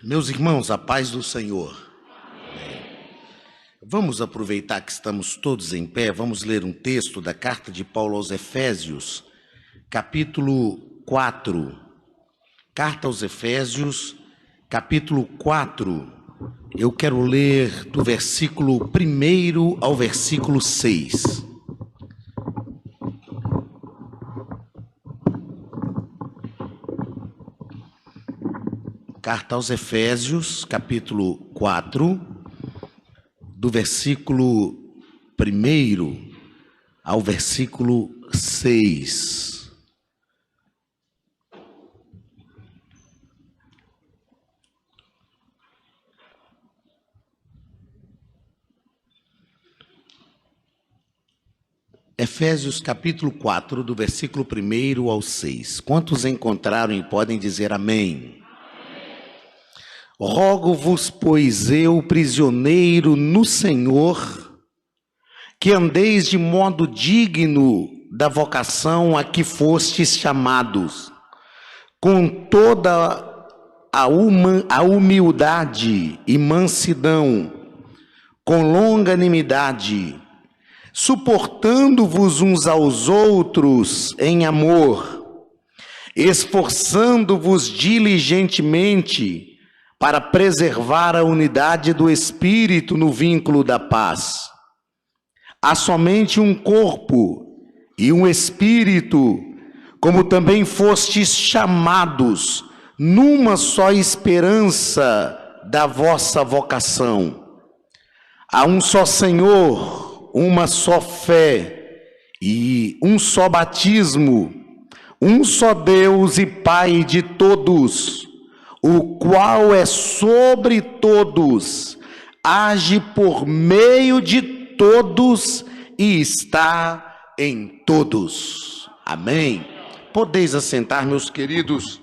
Meus irmãos, a paz do Senhor. Vamos aproveitar que estamos todos em pé, vamos ler um texto da carta de Paulo aos Efésios, capítulo 4. Carta aos Efésios, capítulo 4. Eu quero ler do versículo 1 ao versículo 6. Carta aos Efésios, capítulo 4, do versículo 1 ao versículo 6. Efésios, capítulo 4, do versículo 1 ao 6. Quantos encontraram e podem dizer amém? Rogo-vos, pois eu, prisioneiro no Senhor, que andeis de modo digno da vocação a que fostes chamados, com toda a humildade e mansidão, com longanimidade, suportando-vos uns aos outros em amor, esforçando-vos diligentemente para preservar a unidade do Espírito no vínculo da paz. Há somente um corpo e um Espírito, como também fostes chamados numa só esperança da vossa vocação. Há um só Senhor, uma só fé e um só batismo, um só Deus e Pai de todos, o qual é sobre todos, age por meio de todos e está em todos. Amém? Podeis assentar, meus queridos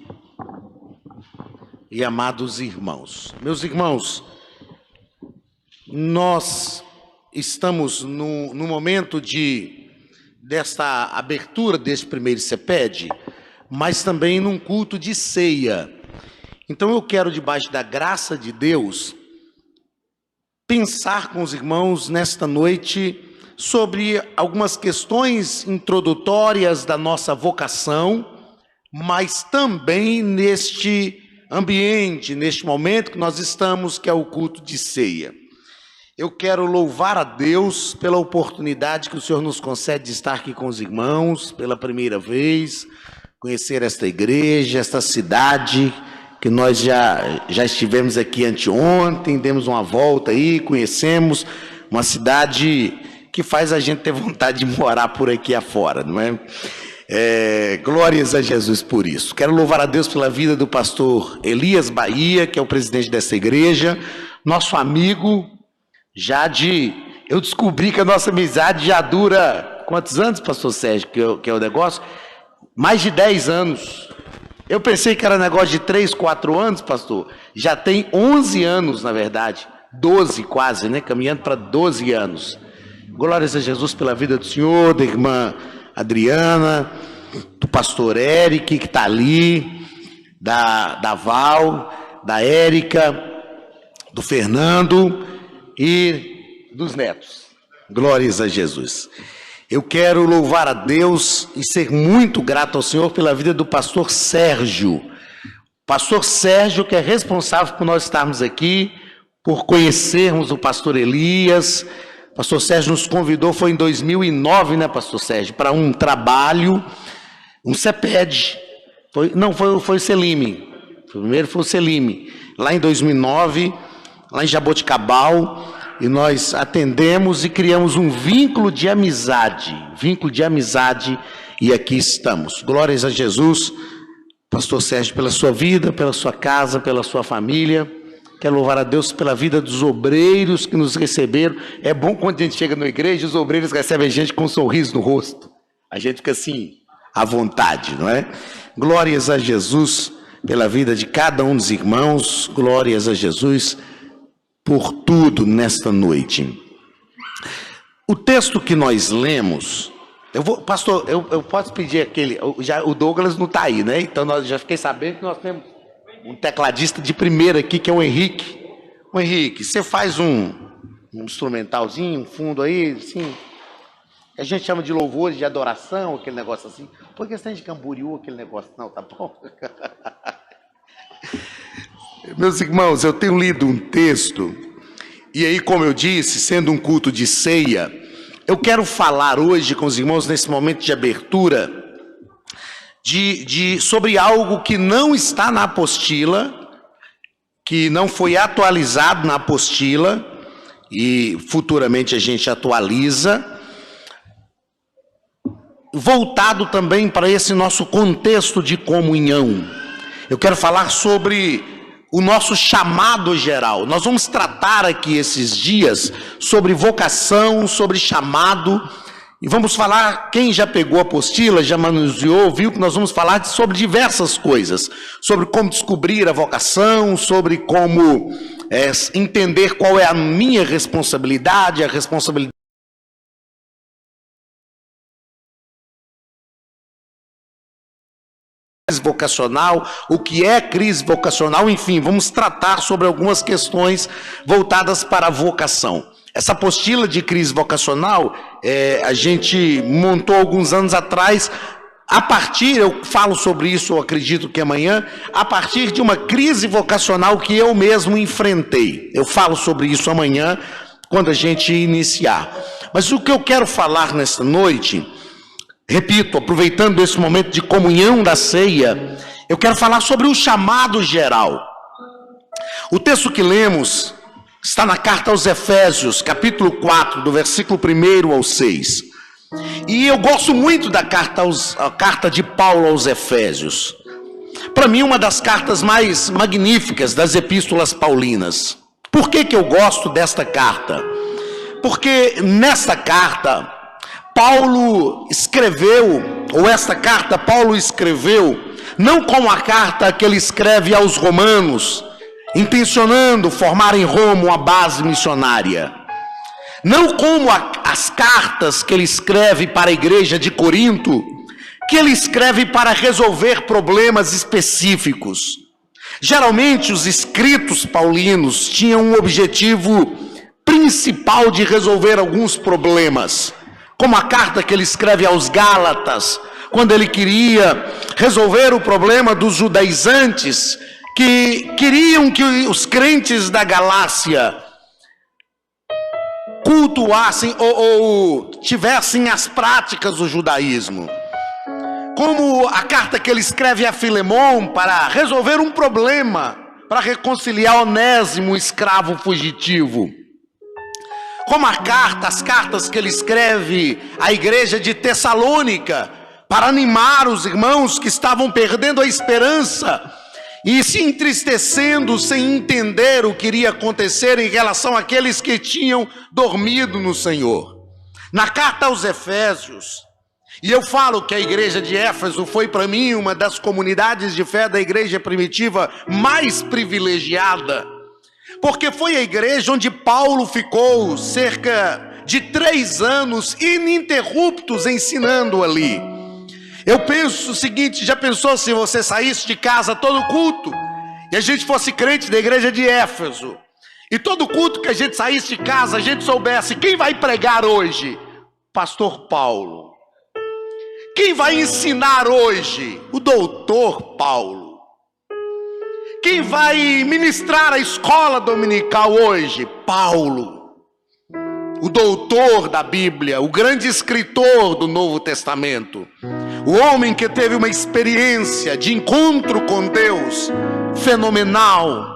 e amados irmãos. Meus irmãos, nós estamos no momento desta abertura deste primeiro CEPED, mas também num culto de ceia. Então eu quero, debaixo da graça de Deus, pensar com os irmãos nesta noite sobre algumas questões introdutórias da nossa vocação, mas também neste ambiente, neste momento que nós estamos, que é o culto de ceia. Eu quero louvar a Deus pela oportunidade que o Senhor nos concede de estar aqui com os irmãos pela primeira vez, conhecer esta igreja, esta cidade, que nós já estivemos aqui anteontem, demos uma volta aí, conhecemos uma cidade que faz a gente ter vontade de morar por aqui afora, não é? Glórias a Jesus por isso. Quero louvar a Deus pela vida do pastor Elias Bahia, que é o presidente dessa igreja, nosso amigo, eu descobri que a nossa amizade já dura, quantos anos, pastor Sérgio, que é o negócio? Mais de 10 anos. Eu pensei que era negócio de 3, 4 anos, pastor. Já tem 11 anos, na verdade. 12 quase, né? Caminhando para 12 anos. Glórias a Jesus pela vida do senhor, da irmã Adriana, do pastor Eric, que está ali, da Val, da Érica, do Fernando e dos netos. Glórias a Jesus. Eu quero louvar a Deus e ser muito grato ao Senhor pela vida do pastor Sérgio. Pastor Sérgio, que é responsável por nós estarmos aqui, por conhecermos o pastor Elias. Pastor Sérgio nos convidou, foi em 2009, né, pastor Sérgio, para um trabalho, um CEPED. Foi o Selime. Primeiro foi o Selime. Lá em 2009, lá em Jaboticabal. E nós atendemos e criamos um vínculo de amizade, e aqui estamos. Glórias a Jesus, pastor Sérgio, pela sua vida, pela sua casa, pela sua família. Quero louvar a Deus pela vida dos obreiros que nos receberam. É bom quando a gente chega na igreja, os obreiros recebem a gente com um sorriso no rosto. A gente fica assim, à vontade, não é? Glórias a Jesus pela vida de cada um dos irmãos, glórias a Jesus por tudo nesta noite. O texto que nós lemos, pastor, eu posso pedir aquele, o Douglas não está aí, né? Então nós já fiquei sabendo que nós temos um tecladista de primeira aqui, que é o Henrique. Ô Henrique, você faz um instrumentalzinho, um fundo aí, assim, que a gente chama de louvor, de adoração, aquele negócio assim. Por que você tem de Camboriú, aquele negócio? Não, tá bom? Meus irmãos, eu tenho lido um texto, e aí, como eu disse, sendo um culto de ceia, eu quero falar hoje com os irmãos, nesse momento de abertura, sobre algo que não está na apostila, que não foi atualizado na apostila, e futuramente a gente atualiza, voltado também para esse nosso contexto de comunhão. Eu quero falar sobre o nosso chamado geral. Nós vamos tratar aqui esses dias sobre vocação, sobre chamado, e vamos falar, quem já pegou a apostila, já manuseou, viu que nós vamos falar sobre diversas coisas, sobre como descobrir a vocação, sobre como entender qual é a minha responsabilidade, a responsabilidade vocacional, o que é crise vocacional, enfim, vamos tratar sobre algumas questões voltadas para a vocação. Essa apostila de crise vocacional, a gente montou alguns anos atrás, eu falo sobre isso, eu acredito que amanhã, a partir de uma crise vocacional que eu mesmo enfrentei. Eu falo sobre isso amanhã, quando a gente iniciar. Mas o que eu quero falar nesta noite, repito, aproveitando esse momento de comunhão da ceia, eu quero falar sobre o chamado geral. O texto que lemos está na carta aos Efésios, capítulo 4, do versículo 1 ao 6. E eu gosto muito da carta de Paulo aos Efésios. Para mim, uma das cartas mais magníficas das epístolas paulinas. Por que eu gosto desta carta? Porque nesta carta, Paulo escreveu não como a carta que ele escreve aos romanos, intencionando formar em Roma uma base missionária. Não como as cartas que ele escreve para a igreja de Corinto, que ele escreve para resolver problemas específicos. Geralmente os escritos paulinos tinham um objetivo principal de resolver alguns problemas, como a carta que ele escreve aos Gálatas, quando ele queria resolver o problema dos judaizantes, que queriam que os crentes da Galácia cultuassem ou tivessem as práticas do judaísmo. Como a carta que ele escreve a Filemon para resolver um problema, para reconciliar Onésimo, um escravo fugitivo. Como as cartas que ele escreve à igreja de Tessalônica, para animar os irmãos que estavam perdendo a esperança e se entristecendo sem entender o que iria acontecer em relação àqueles que tinham dormido no Senhor. Na carta aos Efésios, e eu falo que a igreja de Éfeso foi para mim uma das comunidades de fé da igreja primitiva mais privilegiada, porque foi a igreja onde Paulo ficou cerca de 3 anos ininterruptos ensinando ali. Eu penso o seguinte, já pensou se você saísse de casa todo culto e a gente fosse crente da igreja de Éfeso, e todo culto que a gente saísse de casa, a gente soubesse quem vai pregar hoje? Pastor Paulo. Quem vai ensinar hoje? O doutor Paulo. Quem vai ministrar a escola dominical hoje? Paulo. O doutor da Bíblia, o grande escritor do Novo Testamento, o homem que teve uma experiência de encontro com Deus fenomenal,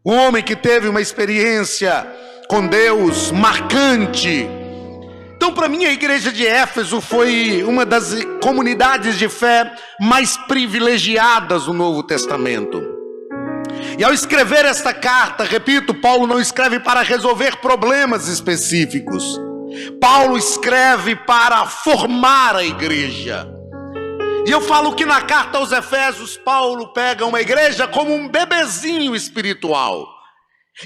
o homem que teve uma experiência com Deus marcante. Então, para mim, a igreja de Éfeso foi uma das comunidades de fé mais privilegiadas do Novo Testamento. E ao escrever esta carta, repito, Paulo não escreve para resolver problemas específicos. Paulo escreve para formar a igreja. E eu falo que na carta aos Efésios, Paulo pega uma igreja como um bebezinho espiritual.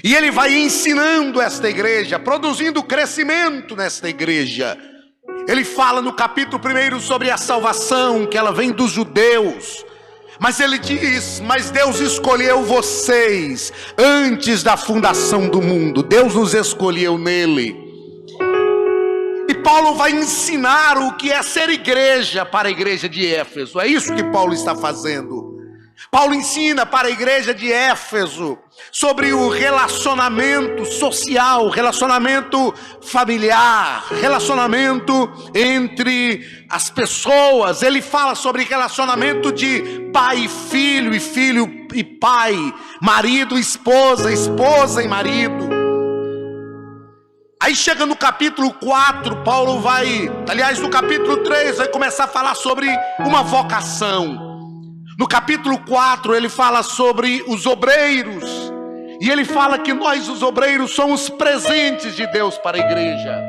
E ele vai ensinando esta igreja, produzindo crescimento nesta igreja. Ele fala no capítulo 1 sobre a salvação, que ela vem dos judeus. Mas ele diz: mas Deus escolheu vocês antes da fundação do mundo. Deus nos escolheu nele. E Paulo vai ensinar o que é ser igreja para a igreja de Éfeso. É isso que Paulo está fazendo. Paulo ensina para a igreja de Éfeso sobre o relacionamento social, relacionamento familiar, relacionamento entre as pessoas. Ele fala sobre relacionamento de pai e filho e pai, marido e esposa, esposa e marido. Aí chega no capítulo 4, Paulo vai, aliás, no capítulo 3, vai começar a falar sobre uma vocação. No capítulo 4, ele fala sobre os obreiros. E ele fala que nós, os obreiros, somos presentes de Deus para a igreja,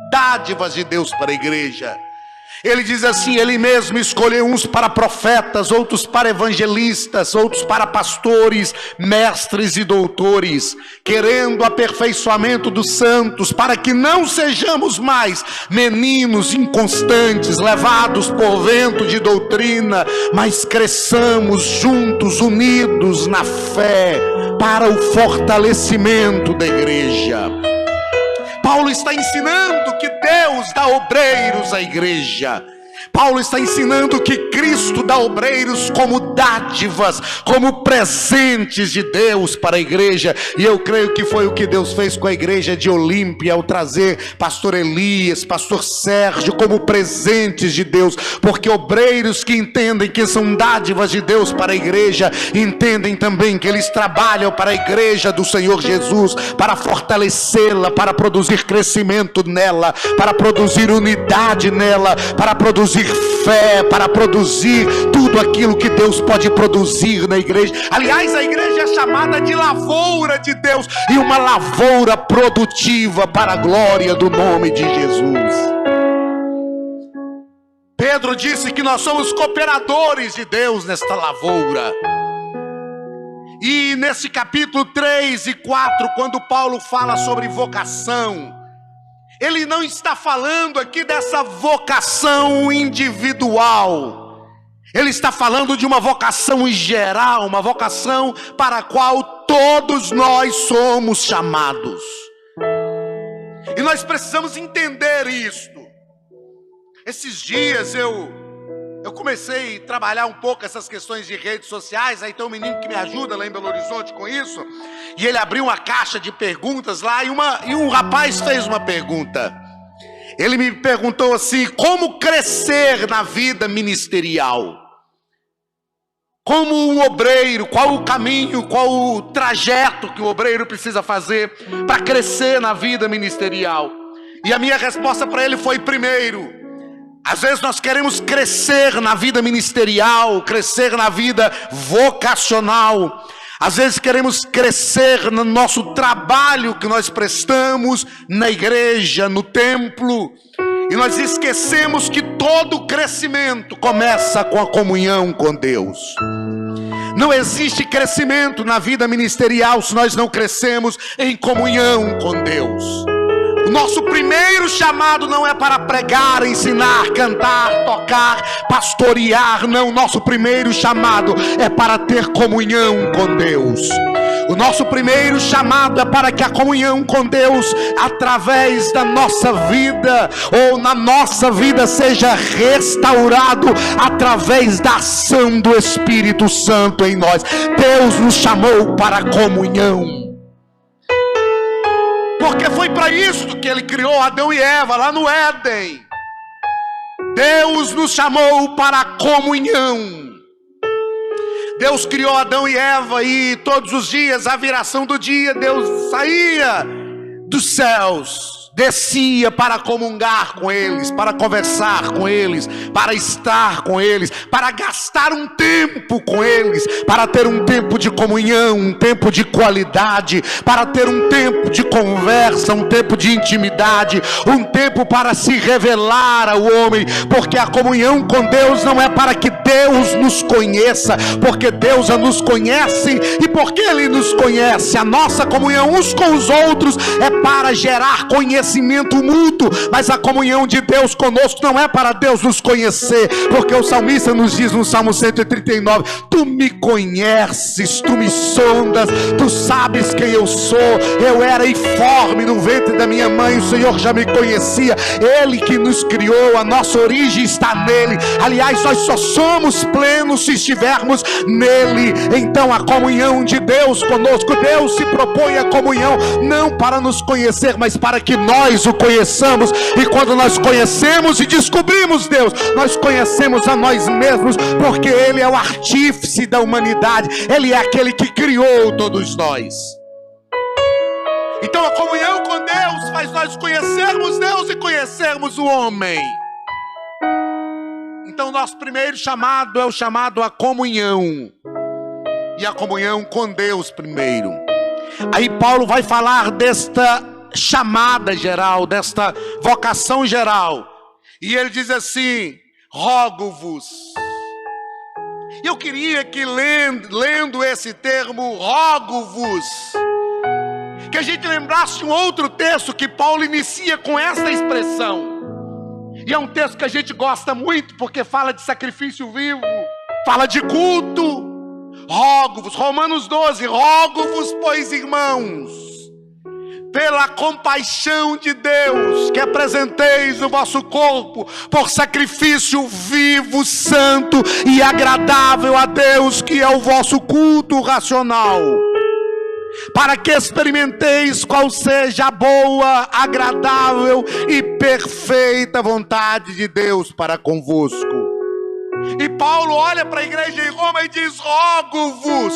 dádivas de Deus para a igreja. Ele diz assim: ele mesmo escolheu uns para profetas, outros para evangelistas, outros para pastores, mestres e doutores, querendo o aperfeiçoamento dos santos, para que não sejamos mais meninos inconstantes, levados por vento de doutrina, mas cresçamos juntos, unidos na fé, para o fortalecimento da igreja. Paulo está ensinando que Deus dá obreiros à igreja. Paulo está ensinando que Cristo dá obreiros como dádivas, como presentes de Deus para a igreja. E eu creio que foi o que Deus fez com a igreja de Olímpia, ao trazer pastor Elias, pastor Sérgio como presentes de Deus. Porque obreiros que entendem que são dádivas de Deus para a igreja, entendem também que eles trabalham para a igreja do Senhor Jesus, para fortalecê-la, para produzir crescimento nela, para produzir unidade nela, para produzir fé, para produzir tudo aquilo que Deus pode produzir na igreja. Aliás, a igreja é chamada de lavoura de Deus, e uma lavoura produtiva para a glória do nome de Jesus. Pedro disse que nós somos cooperadores de Deus nesta lavoura. E nesse capítulo 3 e 4, quando Paulo fala sobre vocação, ele não está falando aqui dessa vocação individual. Ele está falando de uma vocação em geral, uma vocação para a qual todos nós somos chamados. E nós precisamos entender isto. Esses dias eu comecei a trabalhar um pouco essas questões de redes sociais. Aí tem um menino que me ajuda lá em Belo Horizonte com isso, e ele abriu uma caixa de perguntas lá, e um rapaz fez uma pergunta. Ele me perguntou assim: como crescer na vida ministerial? Como um obreiro, qual o caminho, qual o trajeto que o obreiro precisa fazer para crescer na vida ministerial? E a minha resposta para ele foi: primeiro, às vezes nós queremos crescer na vida ministerial, crescer na vida vocacional. Às vezes queremos crescer no nosso trabalho que nós prestamos na igreja, no templo. E nós esquecemos que todo crescimento começa com a comunhão com Deus. Não existe crescimento na vida ministerial se nós não crescemos em comunhão com Deus. O nosso primeiro chamado não é para pregar, ensinar, cantar, tocar, pastorear. Não, o nosso primeiro chamado é para ter comunhão com Deus. O nosso primeiro chamado é para que a comunhão com Deus, através da nossa vida, ou na nossa vida, seja restaurado através da ação do Espírito Santo em nós. Deus nos chamou para a comunhão. Porque foi para isso que ele criou Adão e Eva lá no Éden. Deus nos chamou para a comunhão. Deus criou Adão e Eva, e todos os dias, à viração do dia, Deus saía dos céus, descia para comungar com eles, para conversar com eles, para estar com eles, para gastar um tempo com eles, para ter um tempo de comunhão, um tempo de qualidade, para ter um tempo de conversa, um tempo de intimidade, um tempo para se revelar ao homem. Porque a comunhão com Deus não é para que Deus nos conheça, porque Deus já nos conhece, e porque Ele nos conhece, a nossa comunhão uns com os outros é para gerar conhecimento conhecimento mútuo, mas a comunhão de Deus conosco não é para Deus nos conhecer, porque o salmista nos diz no Salmo 139: tu me conheces, tu me sondas, tu sabes quem eu sou. Eu era informe no ventre da minha mãe, o Senhor já me conhecia. Ele que nos criou, a nossa origem está nele. Aliás, nós só somos plenos se estivermos nele. Então a comunhão de Deus conosco, Deus se propõe a comunhão não para nos conhecer, mas para que nós o conheçamos. E quando nós conhecemos e descobrimos Deus, nós conhecemos a nós mesmos, porque Ele é o artífice da humanidade, Ele é aquele que criou todos nós. Então a comunhão com Deus faz nós conhecermos Deus e conhecermos o homem. Então nosso primeiro chamado é o chamado à comunhão, e a comunhão com Deus primeiro. Aí Paulo vai falar desta chamada geral, desta vocação geral, e ele diz assim: rogo-vos. Eu queria que lendo esse termo, rogo-vos, que a gente lembrasse um outro texto que Paulo inicia com essa expressão. E é um texto que a gente gosta muito, porque fala de sacrifício vivo, fala de culto. Rogo-vos, Romanos 12, rogo-vos, pois, irmãos, pela compaixão de Deus, que apresenteis o vosso corpo por sacrifício vivo, santo e agradável a Deus, que é o vosso culto racional, para que experimenteis qual seja a boa, agradável e perfeita vontade de Deus para convosco. E Paulo olha para a igreja em Roma e diz: rogo-vos.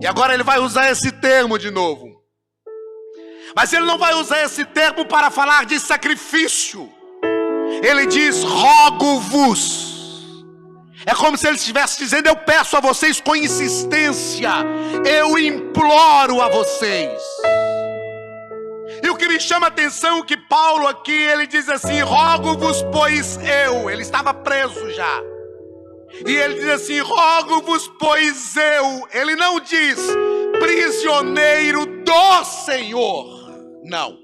E agora ele vai usar esse termo de novo, mas ele não vai usar esse termo para falar de sacrifício. Ele diz: rogo-vos. É como se ele estivesse dizendo: eu peço a vocês com insistência, eu imploro a vocês. E o que me chama a atenção é que Paulo aqui, ele diz assim: rogo-vos, pois eu. Ele estava preso já. E ele diz assim: rogo-vos, pois eu. Ele não diz prisioneiro do Senhor. Não.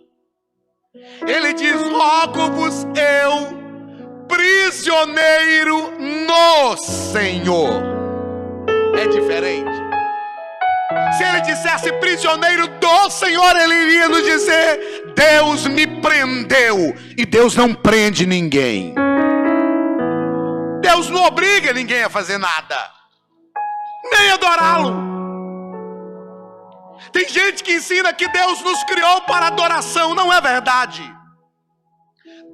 Ele diz: rogo-vos eu, prisioneiro no Senhor. É diferente. Se ele dissesse prisioneiro do Senhor, ele iria nos dizer: Deus me prendeu. E Deus não prende ninguém. Deus não obriga ninguém a fazer nada, nem adorá-lo. Tem gente que ensina que Deus nos criou para adoração. Não é verdade.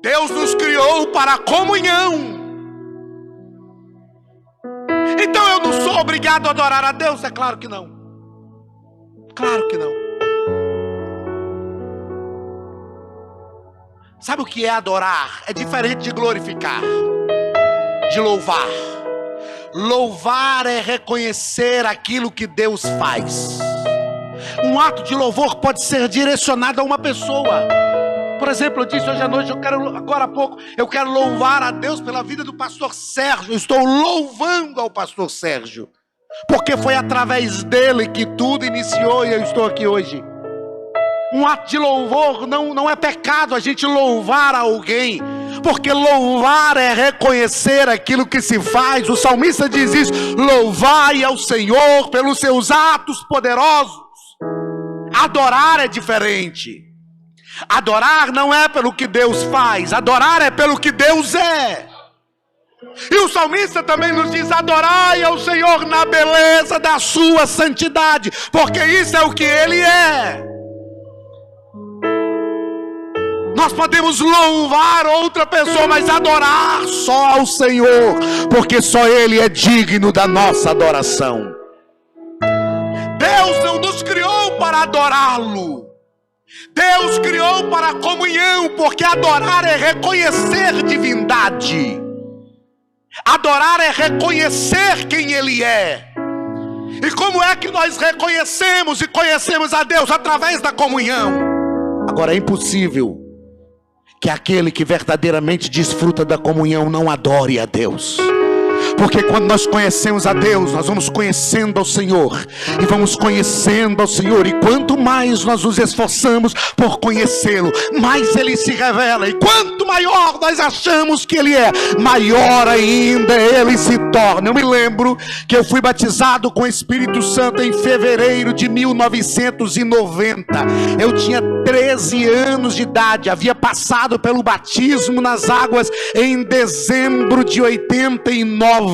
Deus nos criou para a comunhão. Então eu não sou obrigado a adorar a Deus? É claro que não. Claro que não. Sabe o que é adorar? É diferente de glorificar, de louvar. Louvar é reconhecer aquilo que Deus faz. Um ato de louvor pode ser direcionado a uma pessoa. Por exemplo, eu disse hoje à noite, agora há pouco, eu quero louvar a Deus pela vida do pastor Sérgio. Eu estou louvando ao pastor Sérgio, porque foi através dele que tudo iniciou e eu estou aqui hoje. Um ato de louvor não é pecado a gente louvar alguém, porque louvar é reconhecer aquilo que se faz. O salmista diz isso: louvai ao Senhor pelos seus atos poderosos. Adorar é diferente. Adorar não é pelo que Deus faz, adorar é pelo que Deus é. E o salmista também nos diz: adorai ao Senhor na beleza da sua santidade, porque isso é o que Ele é. Nós podemos louvar outra pessoa, mas adorar só ao Senhor, porque só Ele é digno da nossa adoração. Deus não nos criou para adorá-lo. Deus criou para a comunhão, porque adorar é reconhecer divindade. Adorar é reconhecer quem Ele é. E como é que nós reconhecemos e conhecemos a Deus? Através da comunhão. Agora é impossível que aquele que verdadeiramente desfruta da comunhão não adore a Deus, Porque quando nós conhecemos a Deus, nós vamos conhecendo ao Senhor, e vamos conhecendo ao Senhor, e quanto mais nós nos esforçamos por conhecê-lo, mais Ele se revela, e quanto maior nós achamos que Ele é, maior ainda Ele se torna. Eu me lembro que eu fui batizado com o Espírito Santo em fevereiro de 1990. Eu tinha 13 anos de idade, havia passado pelo batismo nas águas em dezembro de 89,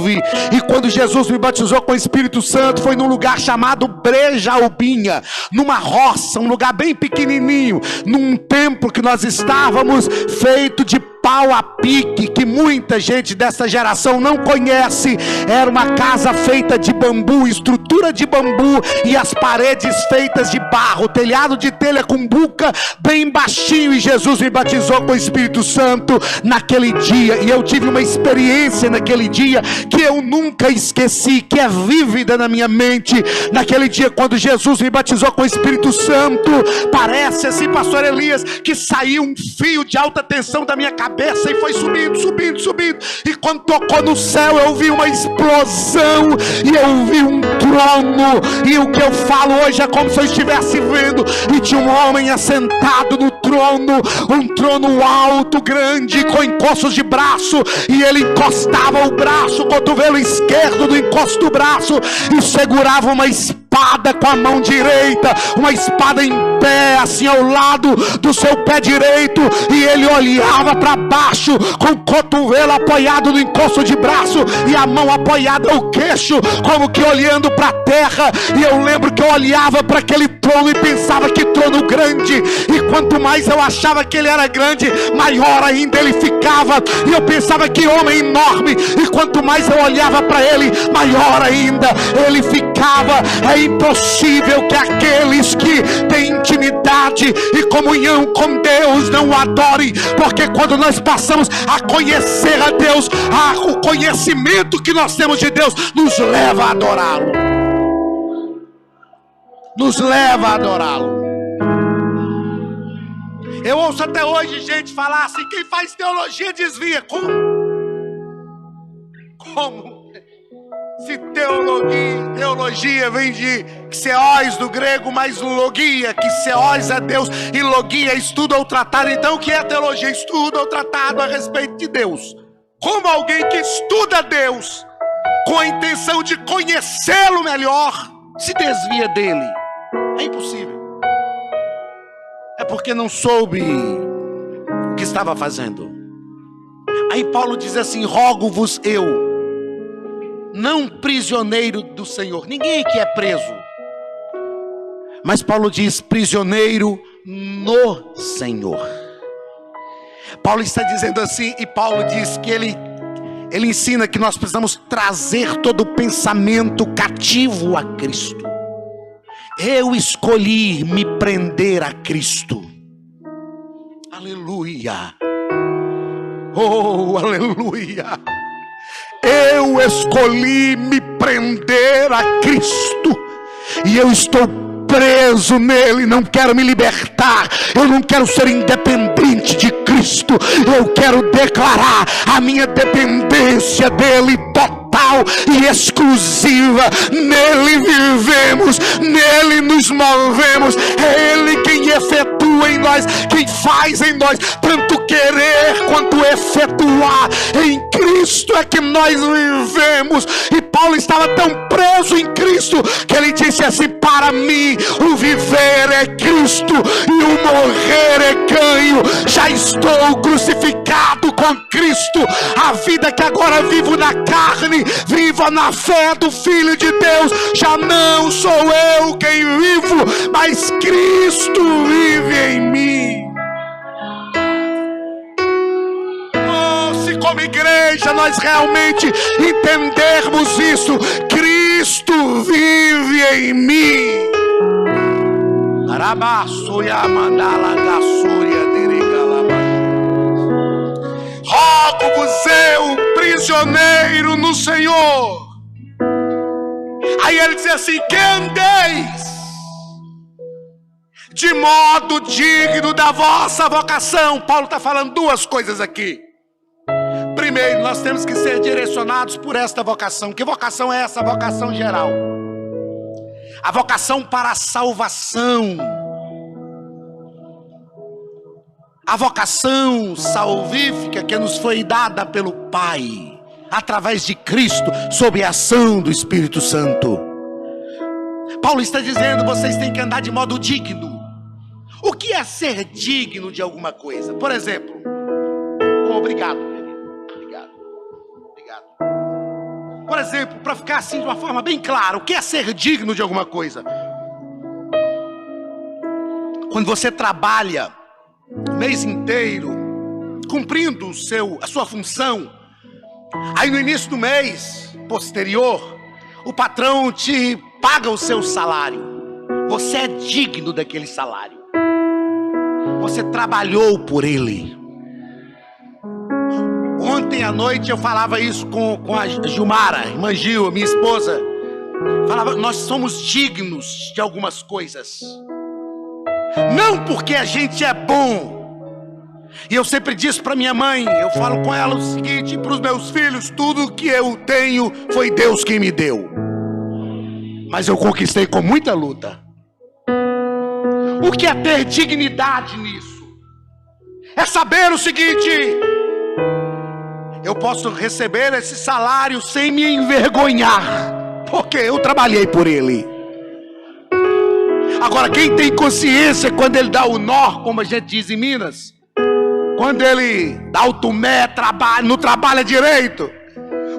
e quando Jesus me batizou com o Espírito Santo, foi num lugar chamado Breja Albinha, numa roça, um lugar bem pequenininho, num templo que nós estávamos, feito de pau a pique, que muita gente dessa geração não conhece. Era uma casa feita de bambu, estrutura de bambu, e as paredes feitas de barro, telhado de telha com buca, bem baixinho. E Jesus me batizou com o Espírito Santo naquele dia, e eu tive uma experiência naquele dia que eu nunca esqueci, que é vívida na minha mente. Naquele dia, quando Jesus me batizou com o Espírito Santo, parece assim, pastor Elias, que saiu um fio de alta tensão da minha cabeça e foi subindo, subindo, subindo, e quando tocou no céu, eu vi uma explosão, e eu vi um trono, e o que eu falo hoje é como se eu estivesse vendo, e tinha um homem assentado no trono, um trono alto, grande, com encostos de braço, e ele encostava o braço, o cotovelo esquerdo do encosto do braço, e segurava uma espada com a mão direita, uma espada em pé, assim ao lado do seu pé direito, e ele olhava para baixo, com o cotovelo apoiado no encosto de braço, e a mão apoiada no queixo, como que olhando para a terra. E eu lembro que eu olhava para aquele trono e pensava: que trono grande! E quanto mais eu achava que ele era grande, maior ainda ele ficava, e eu pensava: que homem enorme! E quanto mais eu olhava para ele, maior ainda ele ficava. É impossível que aqueles que têm intimidade e comunhão com Deus não o adorem, porque quando nós passamos a conhecer a Deus, o conhecimento que nós temos de Deus nos leva a adorá-lo, nos leva a adorá-lo. Eu ouço até hoje gente falar assim: quem faz teologia desvia. Como? Se teologia vem de xeós do grego, mas logia, que xeós é Deus e logia é estudo ou tratado. Então o que é teologia? Estudo ou tratado a respeito de Deus. Como alguém que estuda Deus com a intenção de conhecê-lo melhor se desvia dele? É impossível. É porque não soube o que estava fazendo. Aí Paulo diz assim: rogo-vos eu, não prisioneiro do Senhor. Ninguém aqui é preso, mas Paulo diz prisioneiro no Senhor. Paulo está dizendo assim, e Paulo diz que ele ensina que nós precisamos trazer todo o pensamento cativo a Cristo. Eu escolhi me prender a Cristo. Aleluia. Oh, aleluia. Eu escolhi me prender a Cristo, e eu estou preso nele, não quero me libertar. Eu não quero ser independente de Cristo, eu quero declarar a minha dependência dele total e exclusiva. Nele vivemos, nele nos movemos. É ele quem efetua em nós, quem faz em nós tanto querer quanto efetuar. Em Cristo é que nós vivemos. E Paulo estava tão preso em Cristo que ele disse assim: para mim o viver é Cristo e o morrer é ganho. Já estou crucificado com Cristo. A vida que agora vivo na carne, viva na fé do Filho de Deus. Já não sou eu quem vivo, mas Cristo vive em mim. Oh, se como igreja nós realmente entendermos isso, Cristo vive em mim. Rogo-vos eu, prisioneiro no Senhor. Aí ele diz assim: que andeis de modo digno da vossa vocação. Paulo está falando duas coisas aqui. Primeiro, nós temos que ser direcionados por esta vocação. Que vocação é essa? A vocação geral. A vocação para a salvação. A vocação salvífica que nos foi dada pelo Pai, através de Cristo, sob a ação do Espírito Santo. Paulo está dizendo, vocês têm que andar de modo digno. O que é ser digno de alguma coisa? Por exemplo, obrigado. Por exemplo, para ficar assim de uma forma bem clara, o que é ser digno de alguma coisa? Quando você trabalha o mês inteiro, cumprindo a sua função, aí no início do mês posterior, o patrão te paga o seu salário. Você é digno daquele salário. Você trabalhou por ele. Ontem à noite eu falava isso com a Gilmara, irmã Gil, minha esposa. Falava, nós somos dignos de algumas coisas. Não porque a gente é bom. E eu sempre disse para minha mãe, eu falo com ela o seguinte, para os meus filhos, tudo que eu tenho foi Deus quem me deu. Mas eu conquistei com muita luta. O que é ter dignidade nisso? É saber o seguinte: eu posso receber esse salário sem me envergonhar, porque eu trabalhei por ele. Agora, quem tem consciência quando ele dá o nó, como a gente diz em Minas, quando ele dá o tumé, não trabalha direito,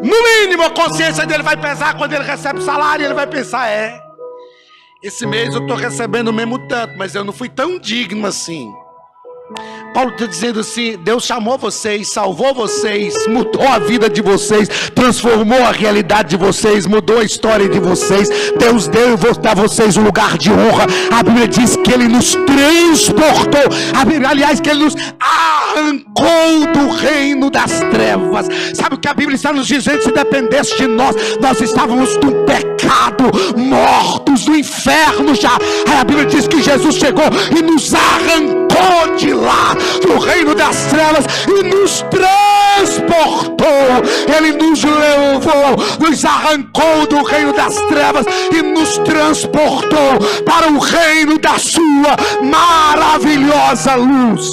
no mínimo a consciência dele vai pesar quando ele recebe o salário, ele vai pensar, esse mês eu estou recebendo o mesmo tanto, mas eu não fui tão digno assim. Paulo está dizendo assim, Deus chamou vocês, salvou vocês, mudou a vida de vocês, transformou a realidade de vocês, mudou a história de vocês. Deus deu a vocês um lugar de honra. A Bíblia diz que Ele nos transportou, aliás, que Ele nos arrancou do reino das trevas. Sabe o que a Bíblia está nos dizendo? Se dependesse de nós, nós estávamos no pecado, mortos no inferno já. Aí a Bíblia diz que Jesus chegou e nos arrancou de lá, do reino das trevas, e nos transportou. Ele nos levou, nos arrancou do reino das trevas e nos transportou para o reino da sua maravilhosa luz.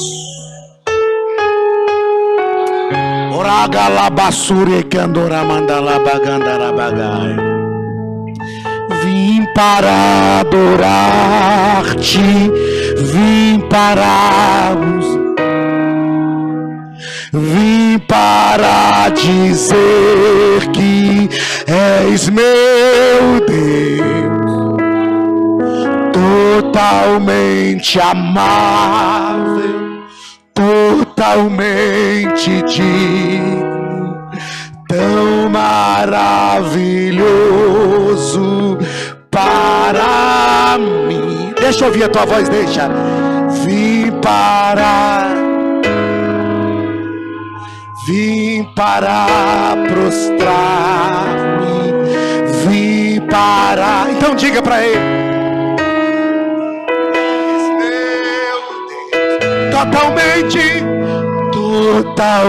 Vim para adorar-te, vim para dizer que és meu Deus, totalmente amável, totalmente digno, tão maravilhoso para mim. Deixa eu ouvir a tua voz, deixa. Vim para prostrar-me, vim para... Então diga para ele: meu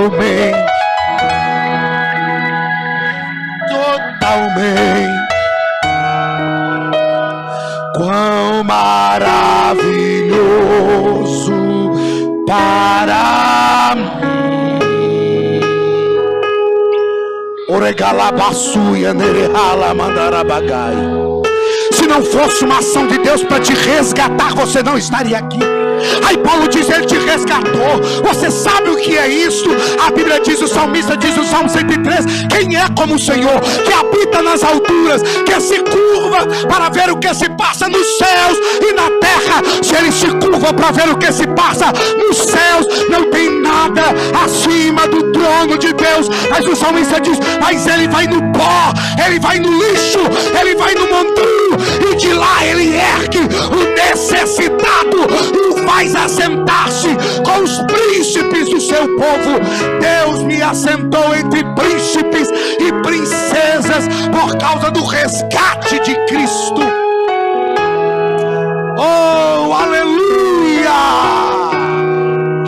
Deus, totalmente, quão maravilhoso para mim. Se não fosse uma ação de Deus para te resgatar, você não estaria aqui. Aí Paulo diz, ele te resgatou. Você sabe o que é isso? A Bíblia diz, o salmista diz no Salmo 103, quem é como o Senhor, que habita nas alturas, que se curva para ver o que se passa nos céus e na terra. Se ele se curva para ver o que se passa nos céus, não tem nada acima do trono de Deus. Mas o salmista diz, mas ele vai no pó, ele vai no lixo, ele vai no monturo, e de lá ele ergue o necessitado e o faz assentar-se com os príncipes do seu povo. Deus me assentou entre príncipes e princesas por causa do resgate de Cristo. Oh, aleluia!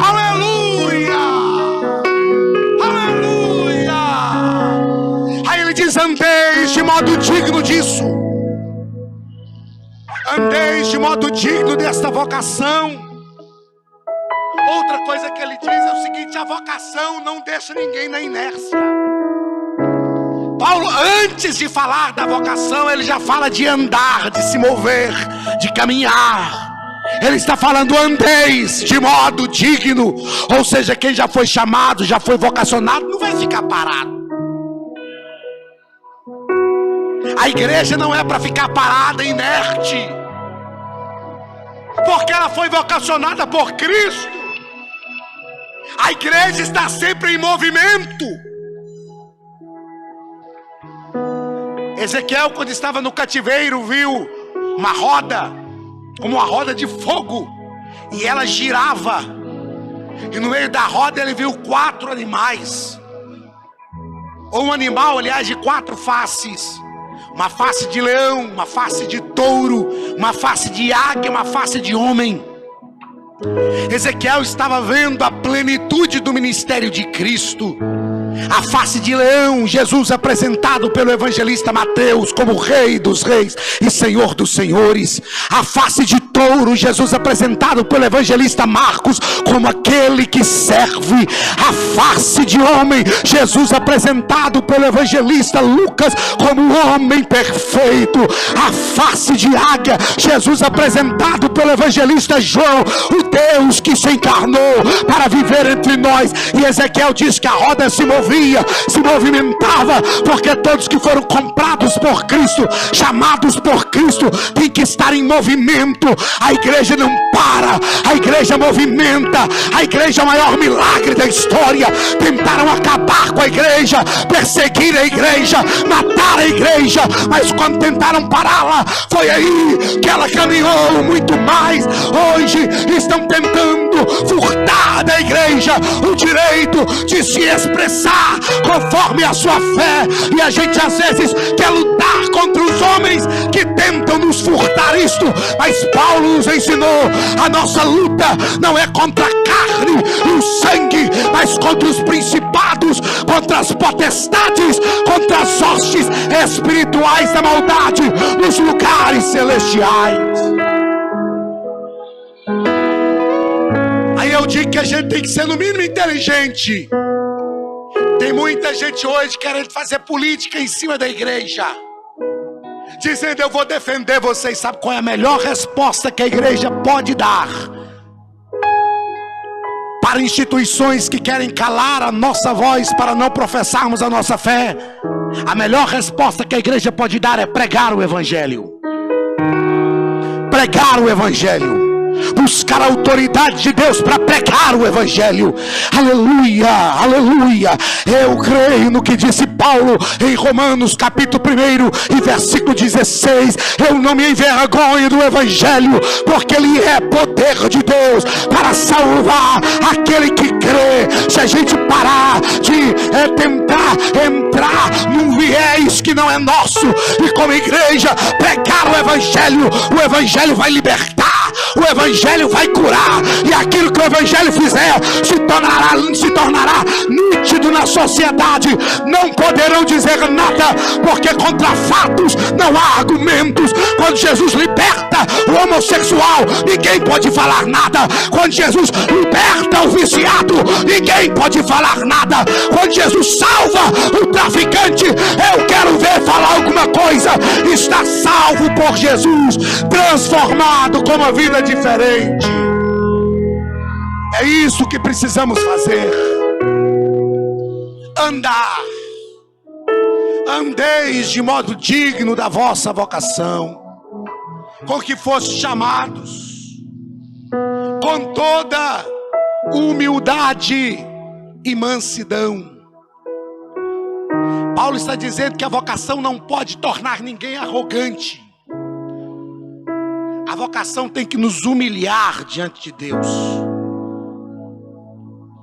Aleluia! Aleluia! Andeis de modo digno desta vocação. Outra coisa que ele diz é o seguinte: a vocação não deixa ninguém na inércia. Paulo, antes de falar da vocação, ele já fala de andar, de se mover, de caminhar. Ele está falando: andeis de modo digno. Ou seja, quem já foi chamado, já foi vocacionado, não vai ficar parado. A igreja não é para ficar parada, inerte, porque ela foi vocacionada por Cristo. A igreja está sempre em movimento. Ezequiel, quando estava no cativeiro, viu uma roda, como uma roda de fogo, e ela girava, e no meio da roda ele viu 4 animais, ou um animal, aliás, de 4 faces: uma face de leão, uma face de touro, uma face de águia, uma face de homem. Ezequiel estava vendo a plenitude do ministério de Cristo. A face de leão, Jesus apresentado pelo evangelista Mateus como Rei dos Reis e Senhor dos Senhores. A face de touro, Jesus apresentado pelo evangelista Marcos como aquele que serve. A face de homem, Jesus apresentado pelo evangelista Lucas como o homem perfeito. A face de águia, Jesus apresentado pelo evangelista João, o Deus que se encarnou para viver entre nós. E Ezequiel diz que a roda se movimentava, porque todos que foram comprados por Cristo, chamados por Cristo, tem que estar em movimento. A igreja não para, a igreja movimenta. A igreja é o maior milagre da história. Tentaram acabar com a igreja, perseguir a igreja, matar a igreja, mas quando tentaram pará-la, foi aí que ela caminhou muito mais. Hoje estão tentando furtar da igreja o direito de se expressar conforme a sua fé, e a gente às vezes quer lutar contra os homens que tentam nos furtar isto, mas Paulo nos ensinou: a nossa luta não é contra a carne e o sangue, mas contra os principados, contra as potestades, contra as hostes espirituais da maldade nos lugares celestiais. Aí eu digo que a gente tem que ser no mínimo inteligente. Tem muita gente hoje querendo fazer política em cima da igreja, dizendo: eu vou defender vocês. Sabe qual é a melhor resposta que a igreja pode dar para instituições que querem calar a nossa voz para não professarmos a nossa fé? A melhor resposta que a igreja pode dar é pregar o evangelho. Pregar o evangelho. Buscar a autoridade de Deus para pregar o evangelho. Aleluia, aleluia. Eu creio no que disse Paulo em Romanos capítulo 1 e versículo 16: eu não me envergonho do evangelho, porque ele é poder de Deus para salvar aquele que crê. Se a gente parar de tentar entrar num viés que não é nosso, e como igreja pregar o evangelho vai libertar, o evangelho vai curar, e aquilo que o evangelho fizer se tornará nítido na sociedade. Não poderão dizer nada, porque contra fatos não há argumentos. Quando Jesus liberta o homossexual, ninguém pode falar nada. Quando Jesus liberta o viciado, ninguém pode falar nada. Quando Jesus salva o traficante, eu quero ver falar alguma coisa. Está salvo por Jesus, transformado com uma vida diferente. É isso que precisamos fazer. Andar. Andeis de modo digno da vossa vocação, com que foste chamados, com toda humildade e mansidão. Paulo está dizendo que a vocação não pode tornar ninguém arrogante. A vocação tem que nos humilhar diante de Deus,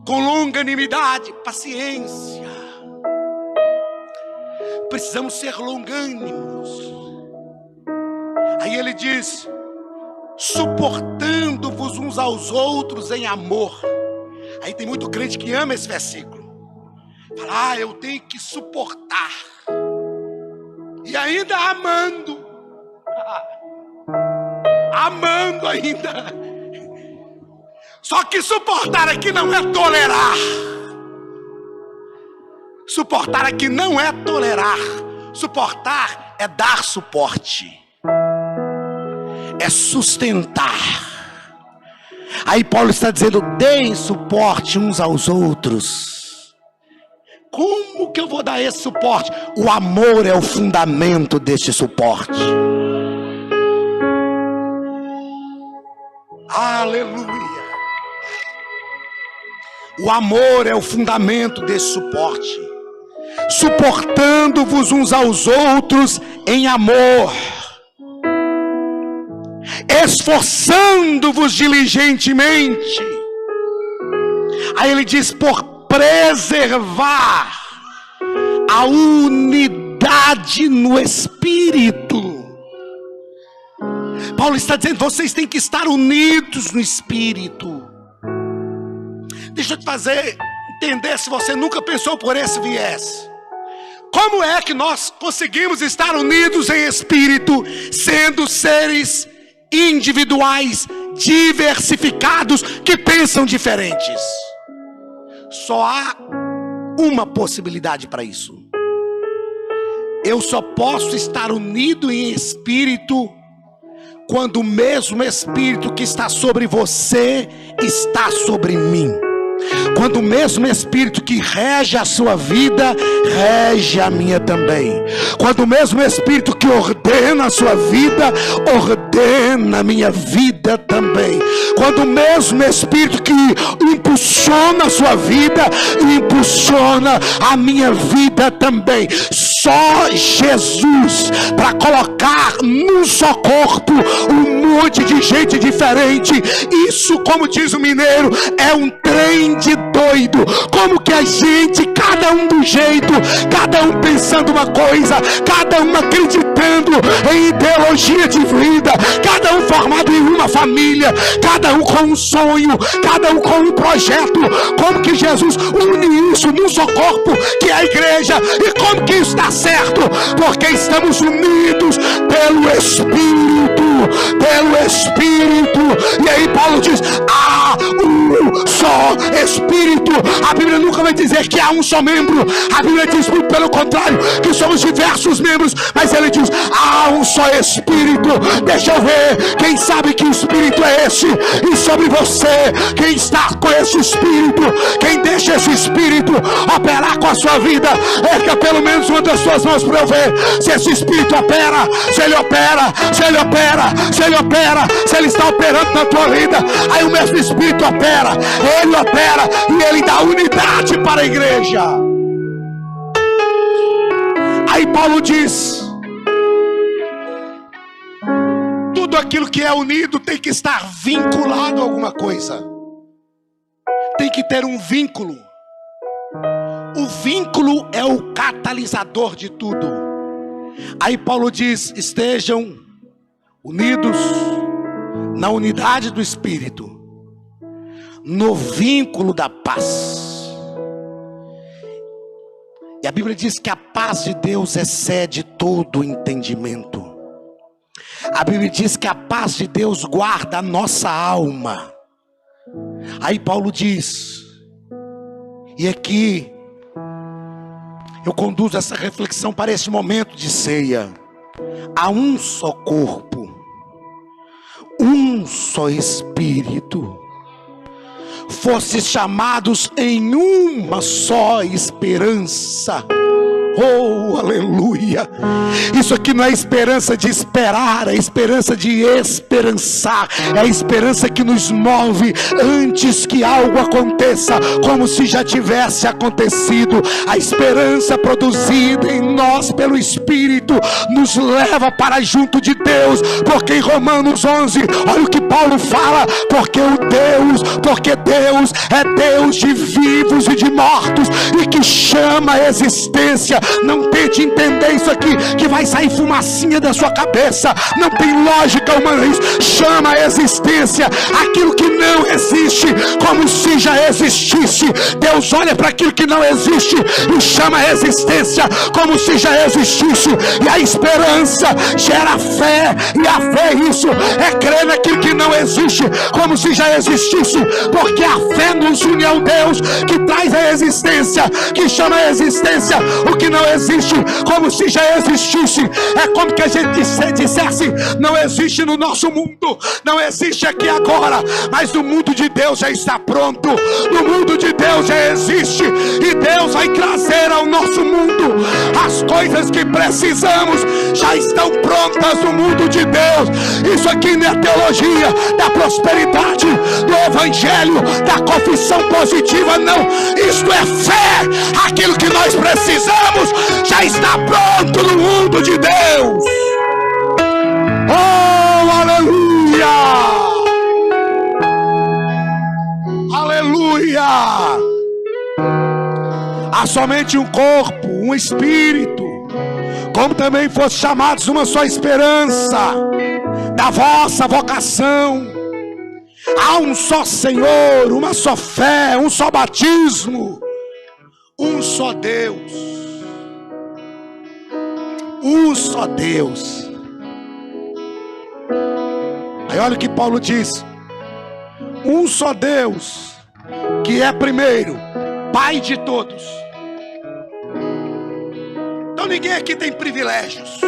com longanimidade, paciência. Precisamos ser longânimos. Aí ele diz: suportando-vos uns aos outros em amor. Aí tem muito crente que ama esse versículo. Fala: eu tenho que suportar, e ainda amando. amando ainda. Só que suportar aqui não é tolerar. Suportar aqui não é tolerar. Suportar é dar suporte, é sustentar. Aí Paulo está dizendo: deem suporte uns aos outros. Como que eu vou dar esse suporte? O amor é o fundamento deste suporte. Aleluia. O amor é o fundamento desse suporte. Suportando-vos uns aos outros em amor, esforçando-vos diligentemente. Aí ele diz: por preservar a unidade no Espírito. Paulo está dizendo: vocês têm que estar unidos no Espírito. Deixa eu te fazer entender, se você nunca pensou por esse viés. Como é que nós conseguimos estar unidos em espírito, sendo seres individuais, diversificados, que pensam diferentes? Só há uma possibilidade para isso. Eu só posso estar unido em espírito quando o mesmo Espírito que está sobre você está sobre mim. Quando o mesmo Espírito que rege a sua vida rege a minha também. Quando o mesmo Espírito que ordena a sua vida ordena a minha vida também. Quando o mesmo Espírito que impulsiona a sua vida impulsiona a minha vida também. Só Jesus para colocar num só corpo um monte de gente diferente. Isso, como diz o mineiro, é um trem de doido. Como que a gente, cada um do jeito, cada um pensando uma coisa, cada um acreditando em ideologia de vida, cada um formado em uma família, cada um com um sonho, cada um com um projeto. Como que Jesus une isso num só corpo, que é a igreja? E como que isso está certo? Porque estamos unidos pelo Espírito. Pelo Espírito. E aí Paulo diz: há um só Espírito. A Bíblia nunca vai dizer que há um só membro. A Bíblia diz, muito pelo contrário, que somos diversos membros. Mas ele diz: há um só Espírito. Deixa eu ver, quem sabe que Espírito é esse? E sobre você, quem está com esse Espírito, quem deixa esse Espírito operar com a sua vida, erga pelo menos uma das suas mãos para eu ver se esse Espírito opera, se ele opera, se ele opera, se ele opera, se ele está operando na tua vida. Aí o mesmo Espírito opera, ele opera e ele dá unidade para a igreja. Aí Paulo diz: tudo aquilo que é unido tem que estar vinculado a alguma coisa, tem que ter um vínculo. O vínculo é o catalisador de tudo. Aí Paulo diz: estejam unidos na unidade do Espírito, no vínculo da paz. E a Bíblia diz que a paz de Deus excede todo o entendimento. A Bíblia diz que a paz de Deus guarda a nossa alma. Aí Paulo diz, e aqui eu conduzo essa reflexão para esse momento de ceia: há um só corpo, um só Espírito, fostes chamados em uma só esperança. Oh, aleluia! Isso aqui não é esperança de esperar, é esperança de esperançar. É a esperança que nos move antes que algo aconteça, como se já tivesse acontecido. A esperança produzida em nós pelo Espírito nos leva para junto de Deus. Porque em Romanos 11, olha o que Paulo fala: porque Deus é Deus de vivos e de mortos, e que chama a existência Não tente entender isso aqui, que vai sair fumacinha da sua cabeça. Não tem lógica humana isso. Chama a existência aquilo que não existe como se já existisse. Deus olha para aquilo que não existe e chama a existência como se já existisse. E a esperança gera fé, e a fé, isso é crer naquilo que não existe como se já existisse, porque a fé nos une ao Deus que traz a existência, que chama a existência o que não existe como se já existisse. É como que a gente dissesse: não existe no nosso mundo, não existe aqui agora, mas no mundo de Deus já está pronto, no mundo de Deus já existe, e Deus vai trazer ao nosso mundo as coisas que precisamos, já estão prontas no mundo de Deus. Isso aqui não é teologia da prosperidade, do evangelho, da confissão positiva, não. Isto é fé. Aquilo que nós precisamos já está pronto no mundo de Deus. Oh, aleluia! Aleluia! Há somente um corpo, um espírito, como também fosse chamados uma só esperança da vossa vocação. Há um só Senhor, uma só fé, um só batismo, um só Deus. Um só Deus. Aí olha o que Paulo diz: um só Deus, que é primeiro Pai de todos. Então ninguém aqui tem privilégios.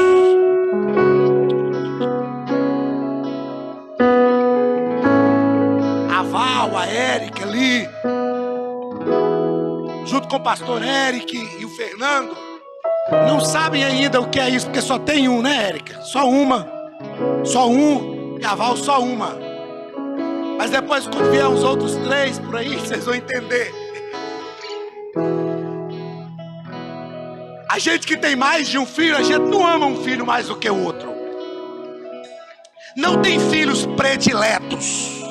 A Val, a Érica ali, junto com o pastor Eric e o Fernando, não sabem ainda o que é isso, porque só tem um, né, Érica? Só uma. Só um. E a Val só uma. Mas depois, quando vier os outros 3 por aí, vocês vão entender. A gente que tem mais de um filho, a gente não ama um filho mais do que o outro. Não tem filhos prediletos.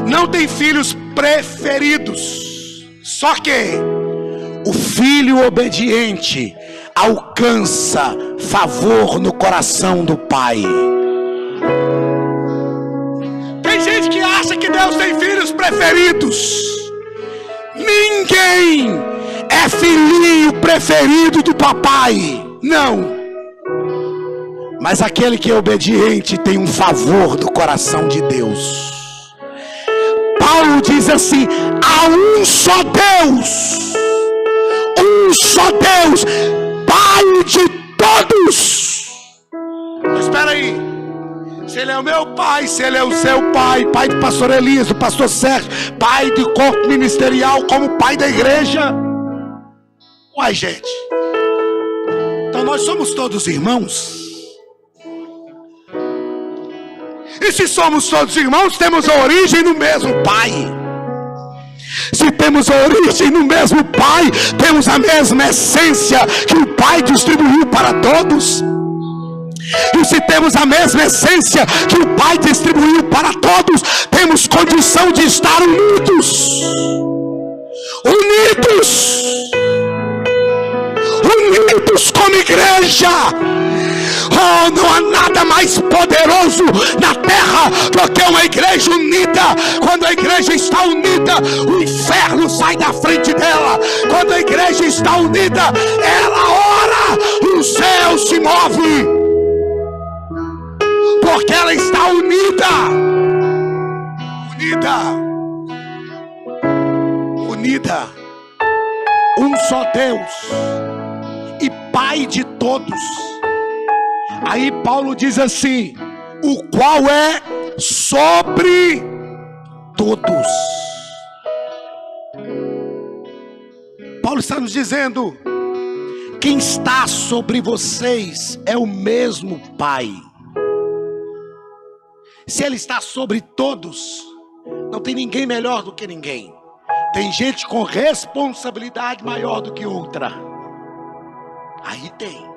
Não tem filhos preferidos. Só que o filho obediente alcança favor no coração do pai. Tem gente que acha que Deus tem filhos preferidos. Ninguém é filhinho preferido do papai. Não. Mas aquele que é obediente tem um favor do coração de Deus. Paulo diz assim: há um só Deus. Um só Deus, Pai de todos. Mas espera aí. Se ele é o meu pai, se ele é o seu pai, pai do pastor Elias, do pastor Sérgio, pai do corpo ministerial, como pai da igreja. Uai, gente. Então nós somos todos irmãos. E se somos todos irmãos, temos a origem no mesmo pai. Se temos a origem no mesmo pai, temos a mesma essência que o pai distribuiu para todos. E se temos a mesma essência que o pai distribuiu para todos, temos condição de estar unidos. Unidos. Unidos como igreja. Oh, não há nada mais poderoso na terra do que uma igreja unida. Quando a igreja está unida, o inferno sai da frente dela. Quando a igreja está unida, ela ora, o céu se move, porque ela está unida. Unida. Um só Deus e Pai de todos. Aí Paulo diz assim: o qual é sobre todos. Paulo está nos dizendo: quem está sobre vocês é o mesmo Pai. Se ele está sobre todos, não tem ninguém melhor do que ninguém. Tem gente com responsabilidade maior do que outra. Aí tem.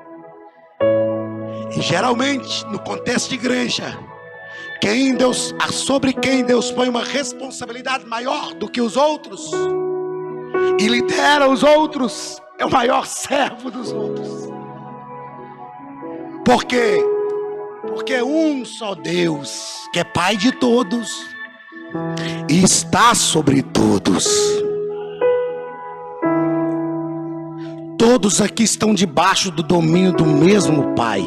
E geralmente, no contexto de igreja, sobre quem Deus põe uma responsabilidade maior do que os outros, e lidera os outros, é o maior servo dos outros. Por quê? Porque é um só Deus, que é Pai de todos e está sobre todos. Todos aqui estão debaixo do domínio do mesmo Pai.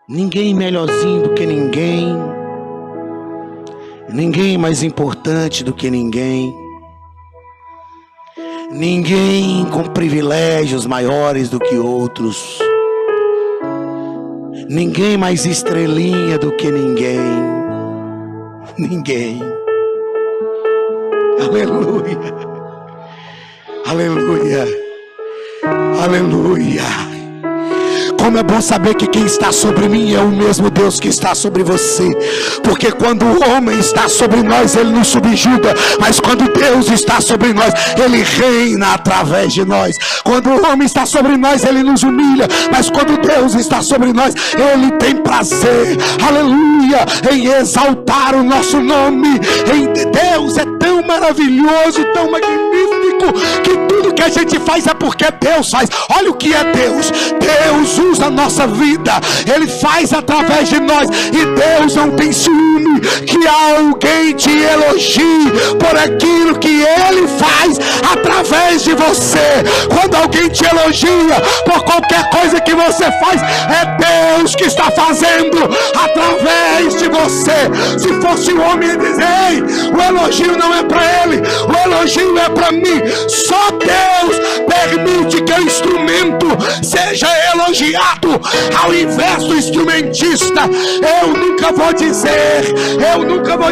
Ninguém melhorzinho do que ninguém, ninguém mais importante do que ninguém, ninguém com privilégios maiores do que outros, ninguém mais estrelinha do que ninguém. Ninguém. Aleluia. Aleluia. Aleluia. Como é bom saber que quem está sobre mim é o mesmo Deus que está sobre você. Porque quando o homem está sobre nós, ele nos subjuga. Mas quando Deus está sobre nós, ele reina através de nós. Quando o homem está sobre nós, ele nos humilha. Mas quando Deus está sobre nós, ele tem prazer, aleluia, em exaltar o nosso nome. Em Deus é tão maravilhoso, tão magnífico, que tudo que a gente faz é porque Deus faz. Olha o que é Deus. Deus usa a nossa vida, Ele faz através de nós. E Deus não tem ciúme que alguém te elogie por aquilo que Ele faz através de você. Quando alguém te elogia por qualquer coisa que você faz, é Deus que está fazendo através de você. Se fosse um homem, ia dizer: ei, o elogio não é para ele, o elogio é para mim. Só Deus permite que o instrumento seja elogiado ao invés do instrumentista. Eu nunca vou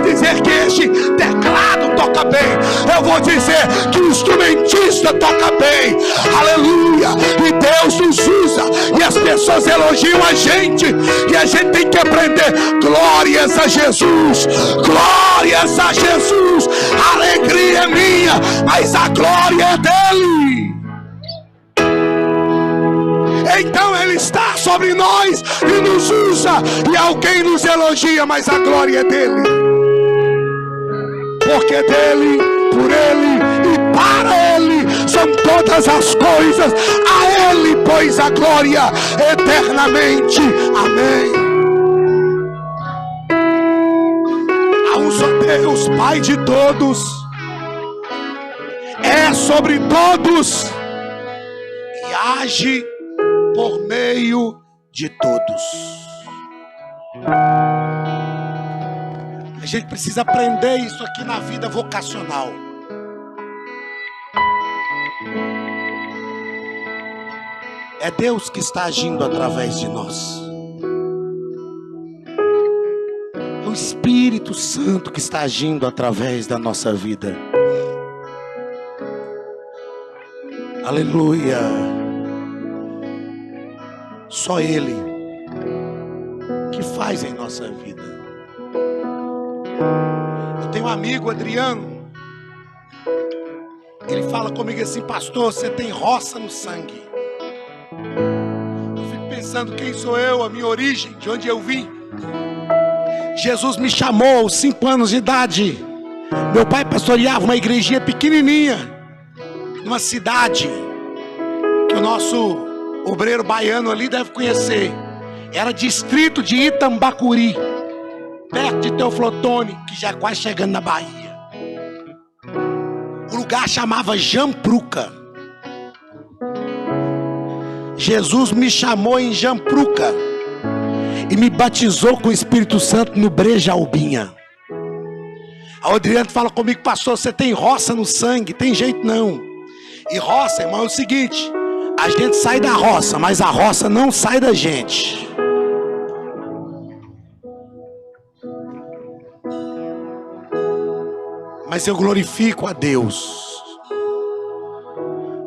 dizer que este teclado toca bem. Eu vou dizer que o instrumentista toca bem. Aleluia. E Deus nos usa, e as pessoas elogiam a gente, e a gente tem que aprender. Glórias a Jesus, glórias a Jesus. A alegria é minha, mas a glória é dele. Então Ele está sobre nós e nos usa, e alguém nos elogia, mas a glória é dele. Porque dele, por ele e para ele são todas as coisas. A ele, pois, a glória eternamente. Amém. Há um só Deus, Pai de todos, é sobre todos e age por meio de todos. A gente precisa aprender isso aqui na vida vocacional. É Deus que está agindo através de nós. É o Espírito Santo que está agindo através da nossa vida. Aleluia. Só Ele que faz em nossa vida. Eu tenho um amigo, Adriano. Ele fala comigo assim: pastor, você tem roça no sangue. Eu fico pensando, quem sou eu, a minha origem, de onde eu vim. Jesus me chamou aos 5 anos de idade. Meu pai pastoreava uma igrejinha pequenininha, numa cidade que o nosso obreiro baiano ali deve conhecer. Era distrito de Itambacuri, perto de Teoflotone, que já é quase chegando na Bahia. O lugar chamava Jampruca. Jesus me chamou em Jampruca e me batizou com o Espírito Santo no Brejalbinha. A Adriano fala comigo: pastor, você tem roça no sangue? Tem jeito não. E roça, irmão, é o seguinte: a gente sai da roça, mas a roça não sai da gente. Mas eu glorifico a Deus,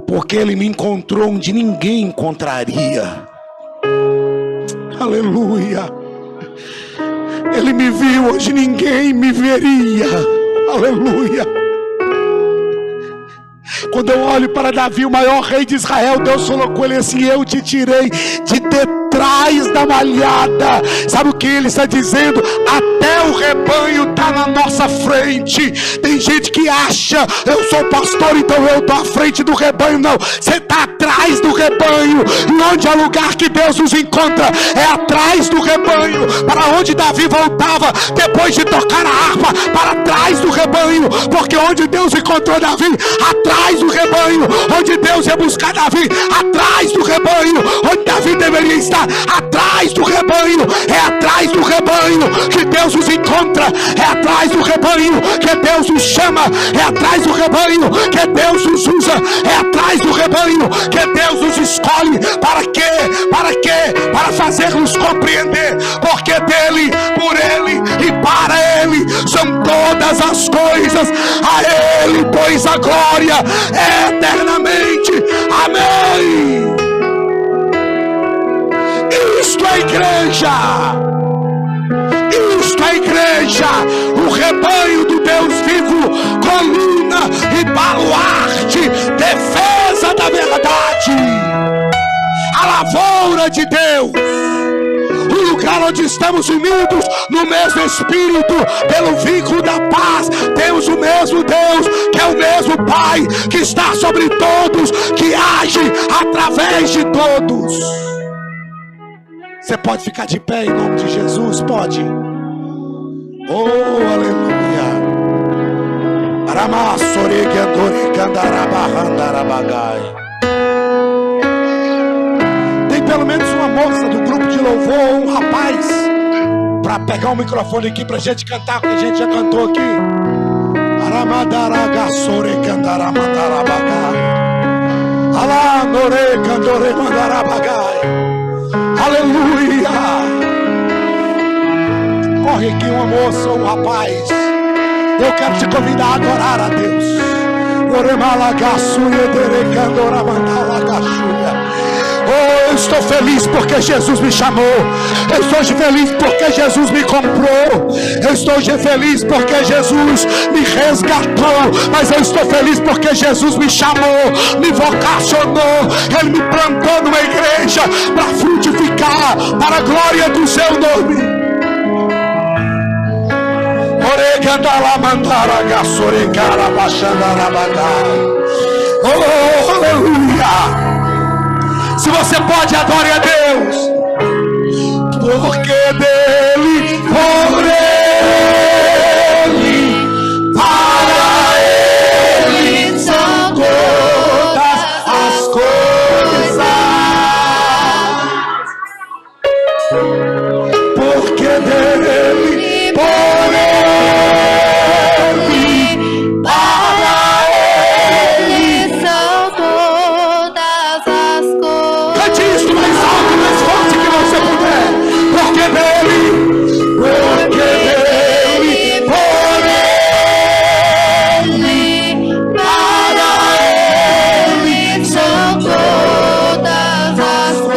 porque Ele me encontrou onde ninguém encontraria. Aleluia. Ele me viu onde ninguém me veria. Aleluia. Quando eu olho para Davi, o maior rei de Israel, Deus falou com ele assim: eu te tirei de detrás da malhada. Sabe o que ele está dizendo? Até o rebanho está na nossa frente. Tem gente que acha: eu sou pastor, então eu estou à frente do rebanho. Não, você está atrás do rebanho. E onde é o lugar que Deus nos encontra? É atrás do rebanho. Para onde Davi voltava depois de tocar a harpa? Para trás do rebanho. Porque onde Deus encontrou Davi? Atrás do rebanho. Onde Deus ia buscar Davi? Atrás do rebanho. Onde Davi deveria estar? Atrás do rebanho. É atrás do rebanho que Deus nos encontra. É atrás do rebanho que Deus nos chama. É atrás do rebanho que Deus nos usa. É atrás do rebanho que Deus nos escolhe. Para quê? Para quê? Para fazer-nos compreender. Porque dele, por ele e para ele são todas as coisas. A ele, pois, a glória eternamente. Amém. Isto é igreja. Isto é igreja. O rebanho do Deus vivo, coluna e baluarte, defesa da verdade, a lavoura de Deus, o lugar onde estamos unidos no mesmo Espírito, pelo vínculo da paz. Temos o mesmo Deus, que é o mesmo Pai, que está sobre todos, que age através de todos. Você pode ficar de pé em nome de Jesus? Pode. Oh, aleluia. Tem pelo menos uma moça do grupo de louvor, um rapaz, para pegar o microfone aqui pra gente cantar, porque a gente já cantou aqui. Aleluia. Corre aqui uma moça ou um rapaz. Eu quero te convidar a adorar a Deus. Oh, eu estou feliz porque Jesus me chamou. Eu estou feliz porque Jesus me comprou. Eu estou feliz porque Jesus me resgatou. Mas eu estou feliz porque Jesus me chamou, me vocacionou. Ele me plantou numa igreja para frutificar para a glória do seu nome. Oh, aleluia. Se você pode, adore a Deus. Porque dele, por ele, para ele são todas as coisas. Porque dele, por ele, para ele são todas as coisas. Cante isso mais alto, mais forte que você puder. Porque dele, por ele, para ele são todas as coisas.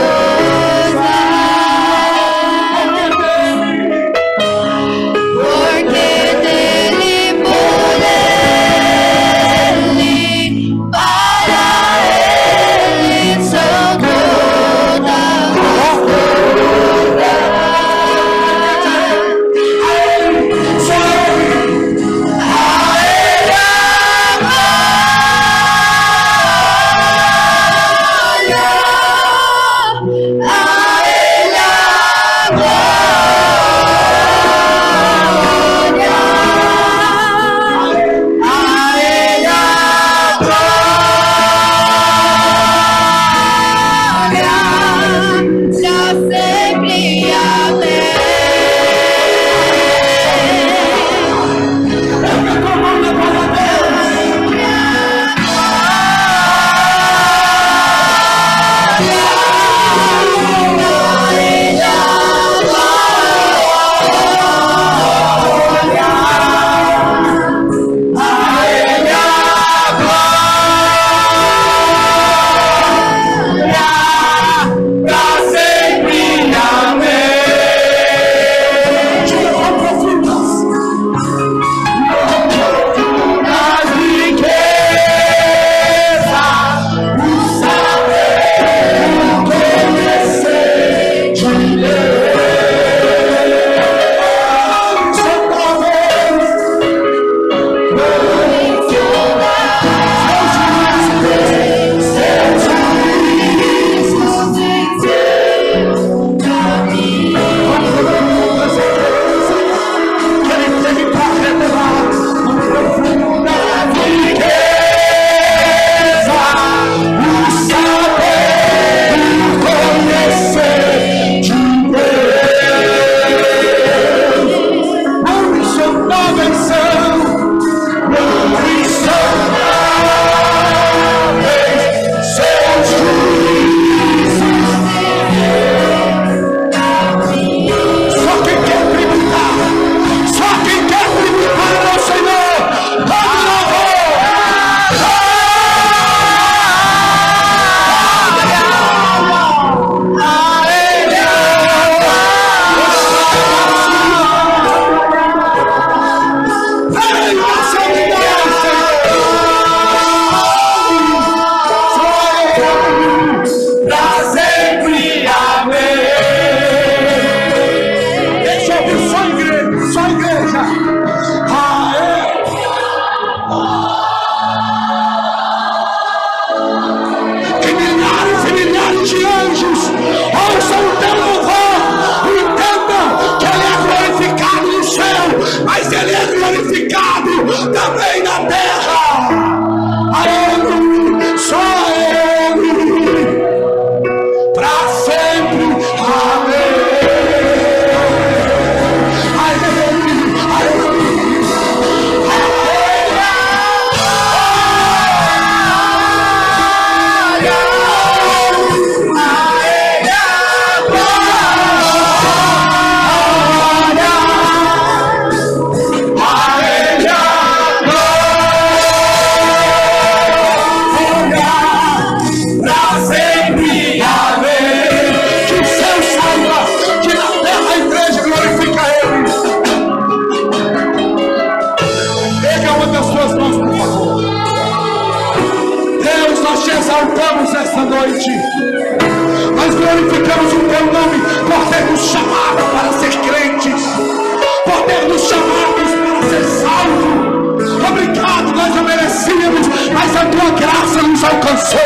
nos alcançou.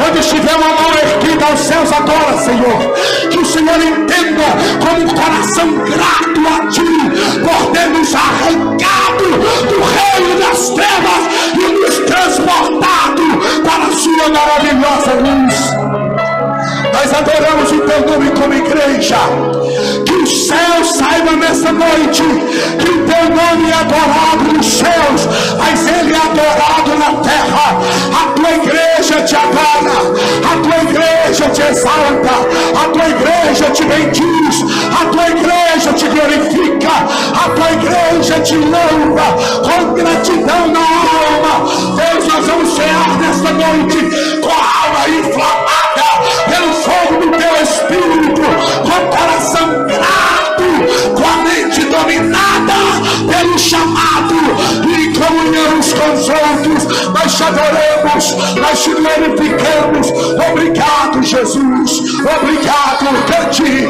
Onde estiver uma mão erguida aos céus agora, Senhor, que o Senhor entenda como um coração grato a Ti, por ter nos arrancado do reino das trevas e nos transportado para a Sua maravilhosa luz. Nós adoramos o Teu nome como igreja. Que o céu saiba nessa noite que o Teu nome é adorado nos céus, mas Ele é adorado na terra. A Tua igreja te adora, a Tua igreja te exalta, a Tua igreja te bendiz, a Tua igreja te glorifica, a Tua igreja te louva com gratidão na alma. Deus, nós vamos cear nesta noite com a alma inflamada pelo fogo do Teu Espírito, com o coração grato, com a mente dominada pelo chamado, e em comunhão uns com os outros. Nós te adoramos, nós te glorificamos. Obrigado, Jesus, obrigado, cante.